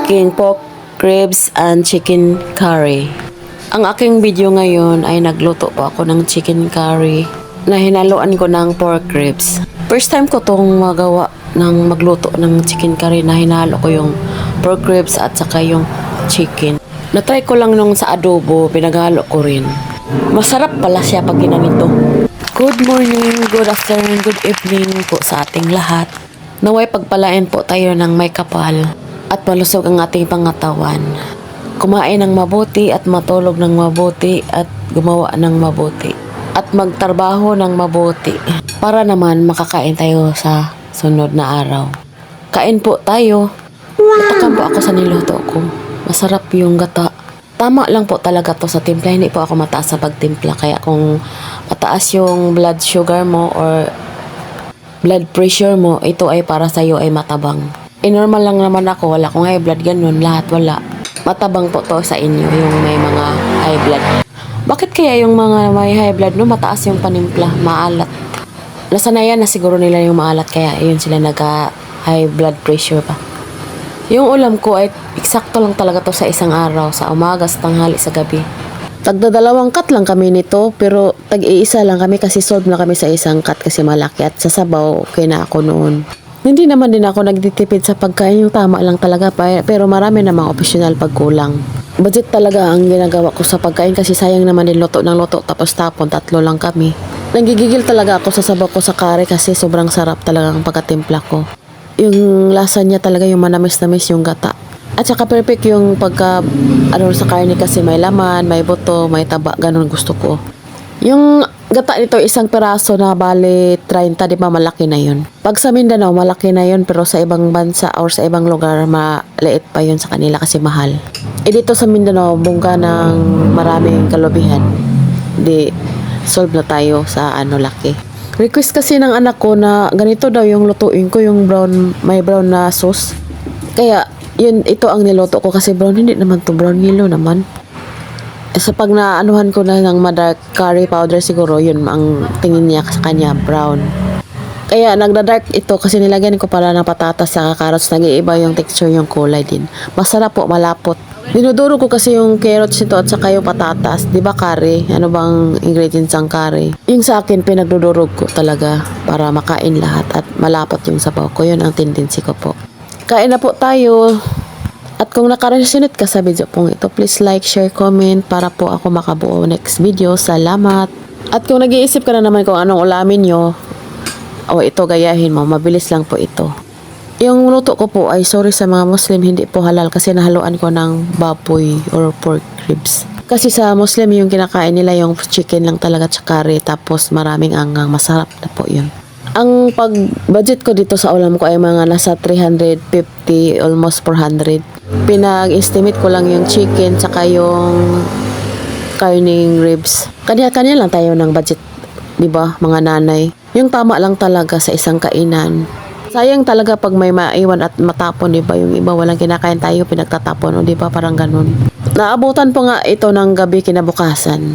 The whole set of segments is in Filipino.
cooking pork ribs and chicken curry. Ang aking video ngayon ay nagluto po ako ng chicken curry na hinaluan ko ng pork ribs. First time ko tong magawa ng magluto ng chicken curry na hinalo ko yung pork ribs at saka yung chicken. Natry ko lang nung sa adobo, pinaghalo ko rin. Masarap pala siya pag ginanito. Good morning, good afternoon, good evening po sa ating lahat. Naway pagpalain po tayo ng may kapal at malusog ang ating pangatawan. Kumain ng mabuti at matulog ng mabuti at gumawa ng mabuti. At magtrabaho ng mabuti para naman makakain tayo sa sunod na araw. Kain po tayo. Natakam po ako sa niluto ko. Masarap yung gata. Tama lang po talaga to sa timpla. Hindi po ako mataas sa pagtimpla. Kaya kung mataas yung blood sugar mo or blood pressure mo, ito ay para sa'yo ay matabang. Normal lang naman ako. Wala akong high blood ganun. Lahat wala. Matabang po to sa inyo yung may mga high blood. Bakit kaya yung mga may high blood no mataas yung panimpla, maalat? Nasanayan na siguro nila yung maalat kaya yun sila high blood pressure pa. Yung ulam ko ay eksakto lang talaga to sa isang araw, sa umaga, sa tanghali, sa gabi. Tagdadalawang cut lang kami nito pero tag-iisa lang kami kasi solve na kami sa isang cut kasi malaki at sa sabaw okay na ako noon. Hindi naman din ako nagtitipid sa pagkain, yung tama lang talaga pero marami namang optional pagkulang. Budget talaga ang ginagawa ko sa pagkain kasi sayang naman din luto ng luto tapos tapon, 3 lang kami. Nagigigil talaga ako sa sabaw ko sa kare kasi sobrang sarap talaga ang pagkatimpla ko. Yung lasa niya talaga yung manamis-namis yung gata. At saka perfect yung sa karne kasi may laman, may buto, may taba, ganun gusto ko. Yung gata nito isang peraso na bali 30, di ba malaki na yun. Pag sa Mindanao malaki na yun pero sa ibang bansa or sa ibang lugar maliit pa yun sa kanila kasi mahal. Dito sa Mindanao bungka ng maraming kalubihan. Di solve na tayo sa laki. Request kasi ng anak ko na ganito daw yung lutuin ko, yung may brown na sauce. Kaya ito ang niluto ko kasi brown, hindi naman to brown, yellow naman. Sa pag naanuhan ko na ng dark curry powder siguro, yun ang tingin niya sa kanya, brown. Kaya nagda-dark ito kasi nilagyan ko pala ng patatas sa carrots, nag-iiba yung texture, yung kulay din. Masarap po, malapot. Dinuduro ko kasi yung carrots nito at saka yung patatas. Di ba curry? Ano bang ingredients ang curry? Yung sa akin, pinagdudurog ko talaga para makain lahat at malapot yung sabaw ko. Yun ang tendency ko po. Kain na po tayo. At kung nakaresonate ka sa video pong ito, please like, share, comment para po ako makabuo next video. Salamat! At kung nag-iisip ka na naman kung anong ulamin nyo, ito gayahin mo, mabilis lang po ito. Yung luto ko po ay sorry sa mga Muslim, hindi po halal kasi nahaluan ko ng baboy or pork ribs. Kasi sa Muslim yung kinakain nila yung chicken lang talaga at curry tapos maraming anggang, masarap na po yun. Ang pag-budget ko dito sa ulam ko ay mga nasa 350, almost 400. Pinag-estimate ko lang yung chicken saka yung karning ribs. Kanya-kanya lang tayo ng budget, di ba mga nanay? Yung tama lang talaga sa isang kainan. Sayang talaga pag may maiwan at matapon, di ba? Yung iba walang kinakain tayo, pinagtatapon, di ba? Parang ganun. Naabutan po nga ito ng gabi kinabukasan.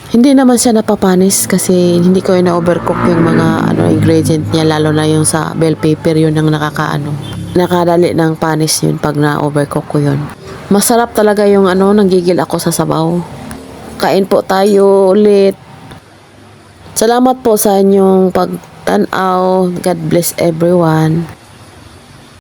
Hindi naman siya napapanis kasi hindi ko na-overcook yung mga ingredient niya, lalo na yung sa bell pepper, yun ang nakadali ng panis yun pag na-overcook ko yun. Masarap talaga yung nanggigil ako sa sabaw. Kain po tayo ulit. Salamat po sa inyong pagtanaw. God bless everyone.